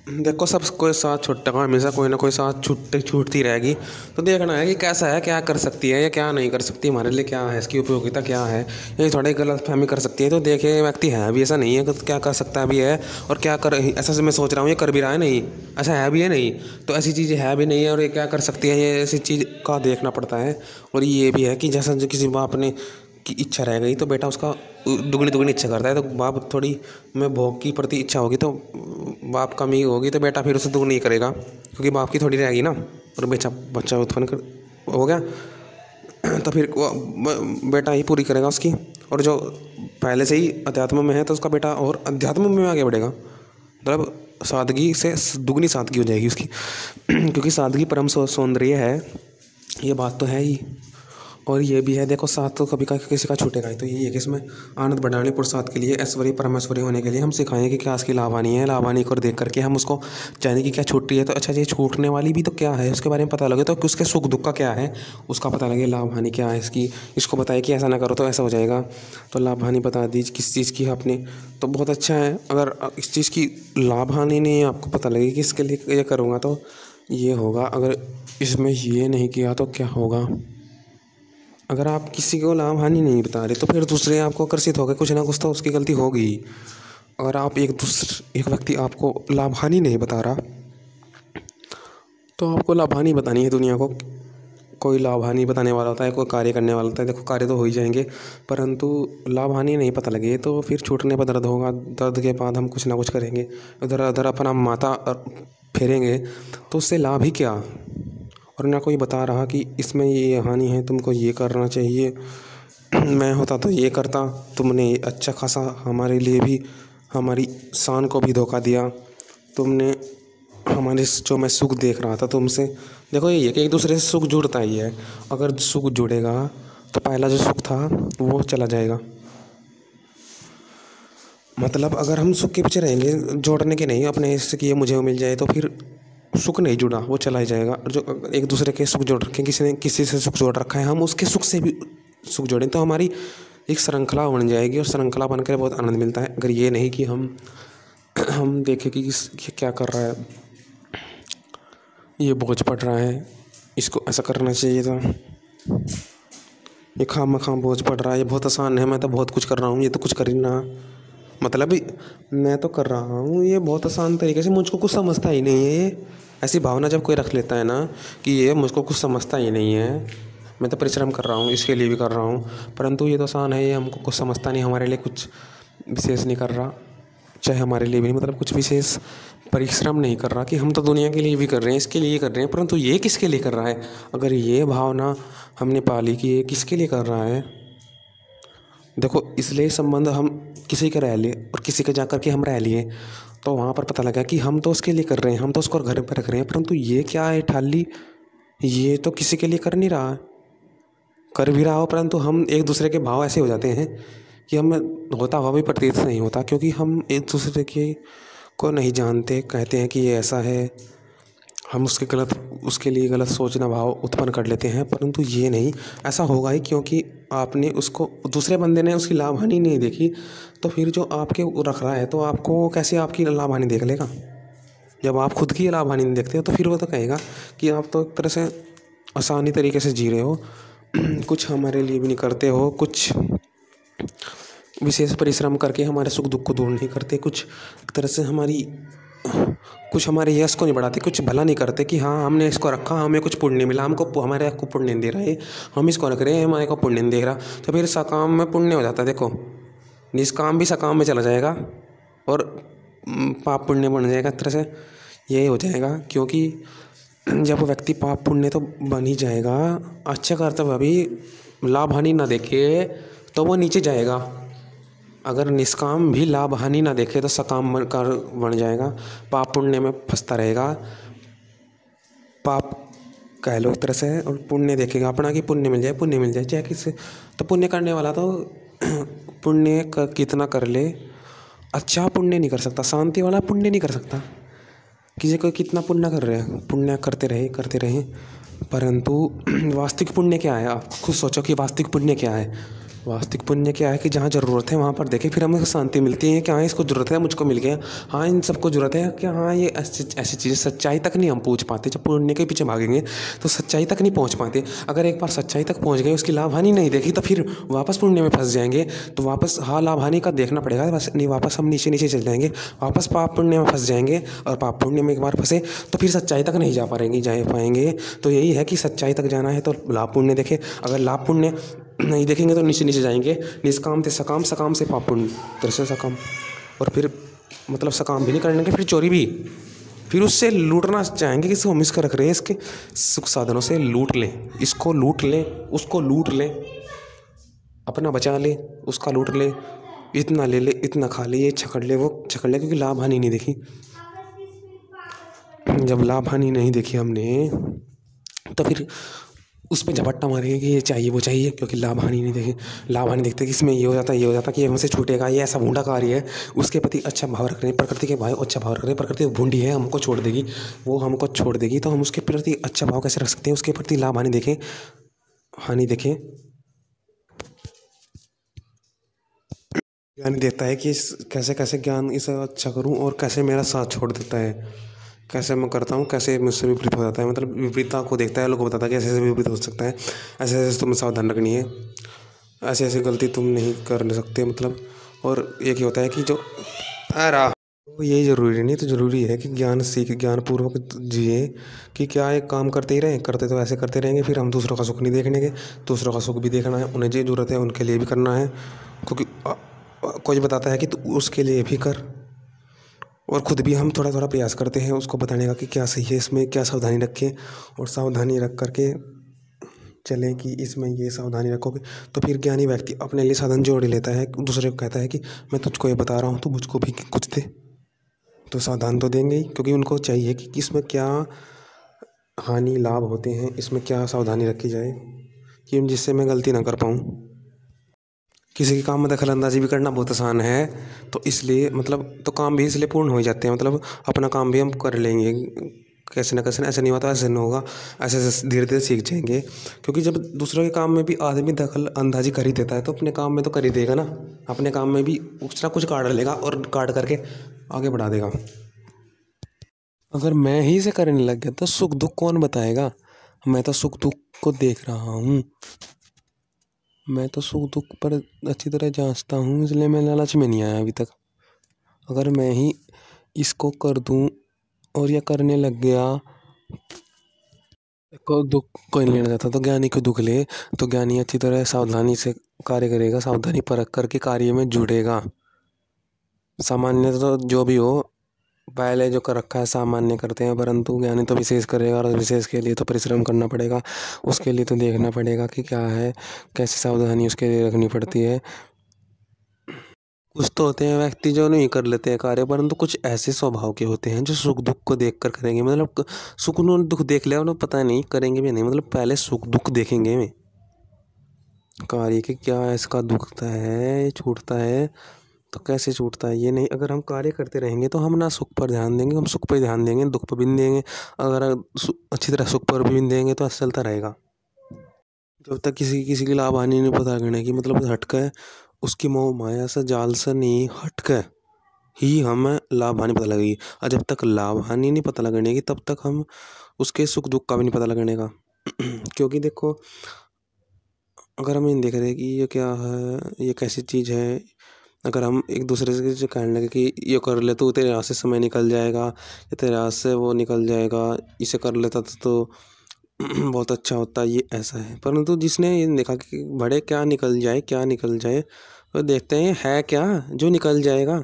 देखो, सब कोई साथ छूटेगा, हमेशा कोई ना कोई साथ छूटती रहेगी। तो देखना है कि कैसा है, क्या कर सकती है या क्या नहीं कर सकती, हमारे लिए क्या है, इसकी उपयोगिता क्या है। ये थोड़ी गलत फहमी कर सकती है। तो देखिए, व्यक्ति है अभी, ऐसा नहीं है कि क्या कर सकता है भी है और क्या कर, ऐसा से मैं सोच रहा हूँ ये कर भी रहा है, नहीं ऐसा है भी है नहीं। तो ऐसी चीज़ें है भी नहीं है और ये क्या कर सकती है, ये ऐसी चीज़ का देखना पड़ता है। और ये भी है कि जैसा जो किसी बाप ने की इच्छा रह गई तो बेटा उसका दुगनी दुगनी इच्छा करता है। तो बाप थोड़ी में भोग की प्रति इच्छा होगी तो बाप कमी होगी तो बेटा फिर उसे दुगनी ही करेगा, क्योंकि बाप की थोड़ी रहेगी ना। और बच्चा बच्चा उत्पन्न कर हो गया तो फिर बेटा ही पूरी करेगा उसकी। और जो पहले से ही अध्यात्म में है तो उसका बेटा और अध्यात्म में आगे बढ़ेगा। मतलब सादगी से दुगनी सादगी हो जाएगी उसकी क्योंकि सादगी परम सौंदर्य है, ये बात तो है ही। और ये भी है, देखो साथ तो कभी का किसी का छूटेगा ही। तो यही है कि इसमें आनंद बढ़ाने पुरुषार्थ के लिए ऐश्वर्य परमेश्वरी होने के लिए हम सिखाएं कि क्या इसकी लाभ हानि है। लाभ हानि को देख करके हम उसको जाने की क्या छूट रही है तो अच्छा ये छूटने वाली भी तो क्या है उसके बारे में पता लगे, तो उसके सुख दुख का क्या है उसका पता लगे, लाभ हानि क्या है इसकी। इसको बताए कि ऐसा ना करो तो ऐसा हो जाएगा। तो लाभ हानि बता दीजिए किस चीज़ की आपने, तो बहुत अच्छा है। अगर इस चीज़ की लाभ हानि नहीं आपको पता लगे कि इसके लिए ये करूँगा तो ये होगा, अगर इसमें ये नहीं किया तो क्या होगा। अगर आप किसी को लाभ हानि नहीं बता रहे तो फिर दूसरे आपको आकर्षित हो गए, कुछ ना कुछ तो उसकी गलती होगी। अगर आप एक व्यक्ति आपको लाभ हानि नहीं बता रहा तो आपको लाभ हानि बतानी है दुनिया को। कोई लाभ हानि बताने वाला होता है, कोई कार्य करने वाला होता है। देखो कार्य तो हो ही जाएंगे, परंतु लाभ हानि नहीं पता लगे तो फिर छूटने पर दर्द होगा। दर्द के बाद हम कुछ ना कुछ करेंगे, उधर उधर अपना माथा फेरेंगे तो उससे लाभ ही क्या। और ना कोई बता रहा कि इसमें ये हानि है, तुमको ये करना चाहिए। मैं होता तो ये करता, तुमने अच्छा खासा हमारे लिए भी हमारी शान को भी धोखा दिया। तुमने हमारे जो मैं सुख देख रहा था तुमसे, देखो ये है कि एक दूसरे से सुख जुड़ता ही है। अगर सुख जुड़ेगा तो पहला जो सुख था वो चला जाएगा। मतलब अगर हम सुख के पीछे रहेंगे जोड़ने के नहीं, अपने इससे कि ये मुझे मिल जाए, तो फिर सुख नहीं जुड़ा, वो चला ही जाएगा। और जो एक दूसरे के सुख जोड़ रखे, किसी ने किसी से सुख जोड़ रखा है, हम उसके सुख से भी सुख जोड़ें तो हमारी एक श्रृंखला बन जाएगी और श्रृंखला बनकर बहुत आनंद मिलता है। अगर ये नहीं कि हम देखें कि ये क्या कर रहा है, ये बोझ पड़ रहा है, इसको ऐसा करना चाहिए था, ये खाम बोझ पड़ रहा है, ये बहुत आसान है, मैं तो बहुत कुछ कर रहा हूँ, ये तो कुछ कर ही ना। मतलब मैं तो कर रहा हूँ ये बहुत आसान तरीके से, मुझको कुछ समझता ही नहीं है। ये ऐसी भावना जब कोई रख लेता है ना कि ये मुझको कुछ समझता ही नहीं है, मैं तो परिश्रम कर रहा हूँ, इसके लिए भी कर रहा हूँ, परंतु ये तो आसान है, ये हमको कुछ समझता नहीं, हमारे लिए कुछ विशेष नहीं कर रहा। चाहे हमारे लिए भी मतलब कुछ विशेष परिश्रम नहीं कर रहा कि हम तो दुनिया के लिए भी कर रहे हैं, इसके लिए कर रहे हैं, परंतु ये किसके लिए कर रहा है। अगर ये भावना हमने पाली कि ये किसके लिए कर रहा है, देखो इसलिए संबंध हम किसी के रह लिए और किसी के जा कर के हम रह लिए तो वहाँ पर पता लगा कि हम तो उसके लिए कर रहे हैं, हम तो उसको घर पर रख रहे हैं, परंतु ये क्या है ठाली, ये तो किसी के लिए कर नहीं रहा, कर भी रहा हो परंतु हम एक दूसरे के भाव ऐसे हो जाते हैं कि हम होता हुआ भी प्रतीत नहीं होता, क्योंकि हम एक दूसरे के को नहीं जानते। कहते हैं कि ये ऐसा है, हम उसके लिए गलत सोचना भाव उत्पन्न कर लेते हैं, परंतु ये नहीं ऐसा होगा ही, क्योंकि आपने उसको दूसरे बंदे ने उसकी लाभ हानि नहीं देखी तो फिर जो आपके रख रहा है तो आपको कैसे आपकी लाभ हानि देख लेगा। जब आप खुद की लाभ हानि नहीं देखते हो तो फिर वो तो कहेगा कि आप तो एक तरह से आसानी तरीके से जी रहे हो, कुछ हमारे लिए भी नहीं करते हो, कुछ विशेष परिश्रम करके हमारे सुख दुख को दूर नहीं करते, कुछ एक तरह से कुछ हमारे यश को नहीं बढ़ाते, कुछ भला नहीं करते कि हाँ हमने इसको रखा, हमें कुछ पुण्य मिला, हमको हमारे को पुण्य नहीं दे रहा है, हम इसको रख रहे हैं हमारे को पुण्य नहीं दे रहा, तो फिर सकाम में पुण्य हो जाता है। देखो निष्काम भी सकाम में चला जाएगा और पाप पुण्य बन जाएगा, एक तरह से यही हो जाएगा। क्योंकि जब व्यक्ति पाप पुण्य तो बन ही जाएगा, अच्छा करता हुआ भी लाभ हानि ना देखे तो वो नीचे जाएगा। अगर निष्काम भी लाभ हानि ना देखे तो सकाम बनकर बन जाएगा, पाप पुण्य में फंसता रहेगा, पाप कह लो एक तरह से, और पुण्य देखेगा अपना कि पुण्य मिल जाए चाहे किससे। तो पुण्य करने वाला तो पुण्य कितना कर ले, अच्छा पुण्य नहीं कर सकता, शांति वाला पुण्य नहीं कर सकता। किसी को कितना पुण्य कर रहे हैं, पुण्य करते रहे, परंतु वास्तविक पुण्य क्या है, आप खुद सोचो कि वास्तविक पुण्य क्या है। वास्तविक पुण्य क्या है कि जहाँ ज़रूरत है वहाँ पर देखें, फिर हमें शांति मिलती है कि हाँ इसको ज़रूरत है, मुझको मिल गया। हाँ इन सबको ज़रूरत है कि हाँ ये ऐसी ऐसी चीज़ें, सच्चाई तक नहीं हम पहुँच पाते। जब पुण्य के पीछे भागेंगे तो सच्चाई तक नहीं पहुँच पाते। अगर एक बार सच्चाई तक पहुँच गए, उसकी लाभ हानि नहीं देखी, तो फिर वापस पुण्य में फंस जाएंगे। तो वापस हाँ लाभ हानि का देखना पड़ेगा, बस नहीं वापस हम नीचे नीचे चल जाएंगे, वापस पाप पुण्य में फंस जाएंगे। और पाप पुण्य में एक बार फंसे तो फिर सच्चाई तक नहीं जा पाएंगे। तो यही है कि सच्चाई तक जाना है तो लाभ पुण्य देखें। अगर लाभ पुण्य नहीं देखेंगे तो नीचे नीचे जाएंगे। निष्काम से सकाम, सकाम से पाप पुण्य, तरह से सकाम। और फिर मतलब सकाम भी नहीं करने के, फिर चोरी भी, फिर उससे लूटना चाहेंगे कि इसको हम इसका रख रहे हैं, इसके सुख साधनों से लूट लें, इसको लूट लें, उसको लूट लें, अपना बचा ले, उसका लूट ले, इतना ले ले, इतना खा ले, ये छकड़ ले, वो छकड़ ले, क्योंकि लाभ हानि नहीं देखी। जब लाभ हानि नहीं देखी हमने तो फिर उस पर झपट्टा मारेंगे कि ये चाहिए वो चाहिए, क्योंकि लाभ हानि नहीं देखी। लाभ हानि देखते कि इसमें ये हो जाता है, ये हो जाता है, कि ये हमसे छूटेगा, ये ऐसा भूडा कार्य है। उसके प्रति अच्छा भाव रख रहे हैं, प्रकृति के भाव अच्छा भाव रख रहे हैं। प्रकृति भूंडी है, हमको छोड़ देगी, वो हमको छोड़ देगी, तो हम उसके प्रति अच्छा भाव कैसे रख सकते हैं? उसके प्रति लाभ हानि देखें, हानि देखें। ज्ञान देता है कि कैसे कैसे ज्ञान इसे अच्छा करूं और कैसे मेरा साथ छोड़ देता है, कैसे मैं करता हूँ, कैसे मुझसे विपरीत हो जाता है। मतलब विपरीतता को देखता है, लोगों को बताता है कि ऐसे ऐसे विपरीत हो सकता है, ऐसे ऐसे तुम्हें सावधान रखनी है, ऐसे ऐसे गलती तुम नहीं कर सकते। मतलब और एक ही होता है कि जो तो यही ज़रूरी नहीं, तो ज़रूरी है कि ज्ञान सीख, ज्ञान पूर्वक जिए। कि क्या एक काम करते ही रहें, करते तो ऐसे करते रहेंगे, फिर हम दूसरों का सुख नहीं देखने के। दूसरों का सुख भी देखना है, उन्हें जो ज़रूरत है उनके लिए भी करना है। क्योंकि कोई बताता है कि तू उसके लिए भी कर, और ख़ुद भी हम थोड़ा थोड़ा प्रयास करते हैं उसको बताने का कि क्या सही है, इसमें क्या सावधानी रखें, और सावधानी रख करके चलें कि इसमें ये सावधानी रखोगे। तो फिर ज्ञानी व्यक्ति अपने लिए साधन जोड़ लेता है, दूसरे को कहता है कि मैं तुझको ये बता रहा हूँ, तो मुझको भी कुछ दे। तो सावधान तो देंगे ही, क्योंकि उनको चाहिए कि इसमें क्या हानि लाभ होते हैं, इसमें क्या सावधानी रखी जाए कि जिससे मैं गलती ना कर पाऊँ। किसी के काम में दखल अंदाजी भी करना बहुत आसान है, तो इसलिए मतलब तो काम भी इसलिए पूर्ण हो जाते हैं। मतलब अपना काम भी हम कर लेंगे कैसे ना कैसे, ऐसे नहीं होता, ऐसे नहीं होगा, ऐसे ऐसे धीरे धीरे सीख जाएंगे। क्योंकि जब दूसरों के काम में भी आदमी दखल अंदाजी कर ही देता है, तो अपने काम में तो कर ही देगा ना। अपने काम में भी कुछ ना कुछ काट लेगा और काट करके आगे बढ़ा देगा। अगर मैं ही इसे करने लग गया तो सुख दुख कौन बताएगा? मैं तो सुख दुख को देख रहा हूँ, मैं तो सुख दुख पर अच्छी तरह जांचता हूँ, इसलिए मैं लालच में नहीं आया अभी तक। अगर मैं ही इसको कर दूँ और या करने लग गया, को दुख कोई नहीं लेना चाहता, तो ज्ञानी को दुख ले। तो ज्ञानी अच्छी तरह सावधानी से कार्य करेगा, सावधानी परख करके कार्य में जुड़ेगा। सामान्य तो जो भी हो, पहले जो कर रखा है सामान्य करते हैं, परंतु ज्ञानी तो विशेष करेगा, और विशेष के लिए तो परिश्रम करना पड़ेगा। उसके लिए तो देखना पड़ेगा कि क्या है, कैसी सावधानी उसके लिए रखनी पड़ती है। कुछ तो होते हैं व्यक्ति जो नहीं कर लेते हैं कार्य, परंतु कुछ ऐसे स्वभाव के होते हैं जो सुख दुख को देख कर करेंगे। मतलब सुख और दुख देख लिया उन्हें पता नहीं करेंगे भी नहीं, मतलब पहले सुख दुख देखेंगे में कार्य के, क्या इसका दुखता है, छूटता है तो कैसे छूटता है, ये नहीं। अगर हम कार्य करते रहेंगे तो हम ना सुख पर ध्यान देंगे, हम सुख पर ध्यान देंगे, दुख पर भी नहीं देंगे। अगर अच्छी तरह सुख पर भी नहीं देंगे तो ऐसा चलता रहेगा। जब तक किसी किसी की लाभ हानि नहीं पता करने की, मतलब हटकर उसकी मोह माया से जाल से नहीं हटकर ही हमें लाभ हानि पता लगेगी। और जब तक लाभ हानि नहीं पता लगने की, तब तक हम उसके सुख दुख का भी नहीं पता लगने का। क्योंकि देखो, अगर हम ये देख रहे हैं कि ये क्या है, ये कैसी चीज़ है, अगर हम एक दूसरे से कहने लगे कि ये कर ले तो तेरे हाथ से समय निकल जाएगा, या तेरे हाथ से वो निकल जाएगा, इसे कर लेता तो बहुत अच्छा होता, ये ऐसा है। परंतु जिसने ये देखा कि बड़े क्या निकल जाए, क्या निकल जाए, तो देखते हैं है क्या जो निकल जाएगा।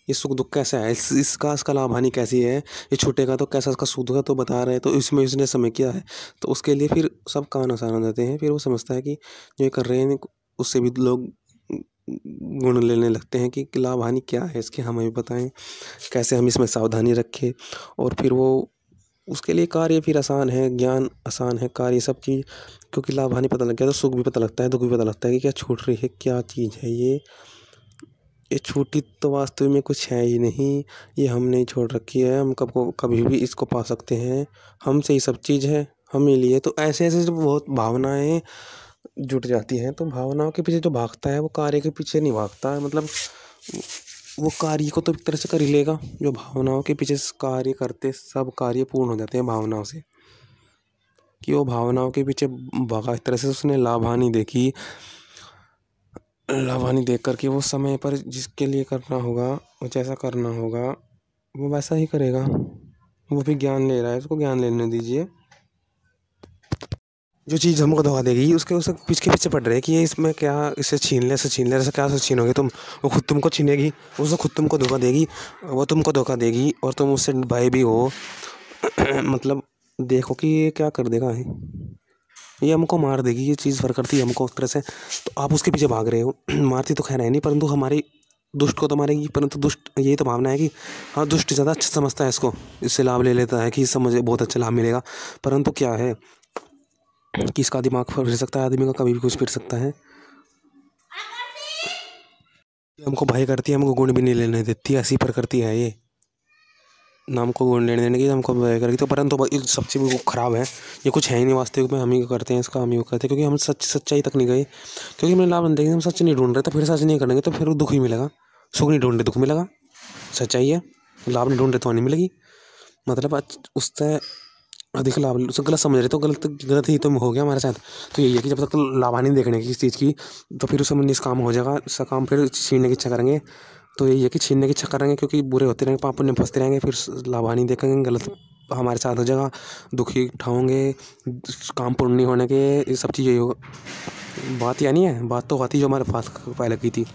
ये सुख दुख कैसा है, इसका लाभ हानि कैसी है, ये छूटेगा तो कैसा, इसका सुख दुख तो बता रहे हैं, तो इसमें इसने समय किया है। तो उसके लिए फिर सब कान आसान हो जाते हैं। फिर वो समझता है कि जो ये कर रहे हैं उससे भी लोग गुण लेने लगते हैं कि लाभ हानि क्या है इसके, हमें भी बताएं कैसे हम इसमें सावधानी रखें। और फिर वो उसके लिए कार्य फिर आसान है, ज्ञान आसान है, कार्य सब चीज़। क्योंकि लाभ हानि पता लग गया तो सुख भी पता लगता है, दुख भी पता लगता है कि क्या छूट रही है, क्या चीज़ है ये छूटी तो वास्तव में कुछ है ही नहीं, ये हम नहीं छोड़ रखी है, हम कभी भी इसको पा सकते हैं, हमसे ही सब चीज़ है, हम ही लिए। तो ऐसे ऐसे जो बहुत भावनाएं जुट जाती हैं। तो भावनाओं के पीछे जो भागता है वो कार्य के पीछे नहीं भागता है, मतलब वो कार्य को तो एक तरह से कर ही लेगा। जो भावनाओं के पीछे कार्य करते, सब कार्य पूर्ण हो जाते हैं भावनाओं से। कि वो भावनाओं के पीछे भागा, इस तरह से उसने लाभ हानि देखी, लाभ हानि देख करके वो समय पर जिसके लिए करना होगा, वो जैसा करना होगा वो वैसा ही करेगा। वो भी ज्ञान ले रहा है, उसको ज्ञान लेने दीजिए। जो चीज़ हमको धोखा देगी उसके पीछे पीछे पड़ रहे हैं कि ये इसमें क्या, इसे छीन ले, इसे छीन ले, ऐसे क्या से छीनोगे तुम। वो खुद तुमको छीनेगी, उससे खुद तुमको धोखा देगी, वो तुमको धोखा देगी और तुम उससे भय भी हो। मतलब देखो कि ये क्या कर देगा, ये हमको मार देगी, ये चीज़ फर्क करती है हमको उस तरह से। तो आप उसके पीछे भाग रहे हो। मारती तो खैर है नहीं, परंतु हमारी दुष्ट को तो मारेगी। परंतु दुष्ट यही तो भावना है कि हाँ, दुष्ट ज़्यादा अच्छा समझता है इसको, इससे लाभ ले लेता है कि इससे मुझे बहुत अच्छा लाभ मिलेगा। परंतु क्या है कि इसका दिमाग फिर सकता है, आदमी का कभी भी कुछ फिर सकता है। हमको भय करती है, हमको गुण भी नहीं लेने देती, ऐसी प्रकृति है ये। ना हमको गुण लेने देने की, हमको भय करेगी। तो परंतु ये सब चीज़ खराब है, ये कुछ है ही नहीं वास्तविक में। हम ही करते हैं इसका, हम ही करते हैं क्योंकि हम सच्चाई तक नहीं गए। क्योंकि हमने लाभ नहीं देखी, हम सच नहीं ढूंढ रहे। तो फिर सच नहीं करेंगे तो फिर दुख ही मिलेगा। सुख नहीं ढूंढ रहे, दुख मिलेगा। सच्चाई है, लाभ नहीं ढूंढ रहे तो नहीं मिलेगी। मतलब उससे अधिक लाभ, उसे गलत समझ रहे तो गलत ही तो हो गया हमारे साथ। तो यही है कि जब तक लाभानी देखने की किसी चीज़ की, तो फिर उसे निष्काम हो जाएगा। सकाम फिर छीनने की इच्छा करेंगे। तो यही है कि छीनने की इच्छा करेंगे क्योंकि बुरे होते रहेंगे, पाप पुण्य फंसते रहेंगे। फिर लाभानी देखेंगे, गलत हमारे साथ हो जाएगा, दुखी उठाओगे, काम पूर्ण नहीं होने के, ये सब चीज़ें होगा। बात यानी है, बात तो आती जो हमारे पास पहले की थी।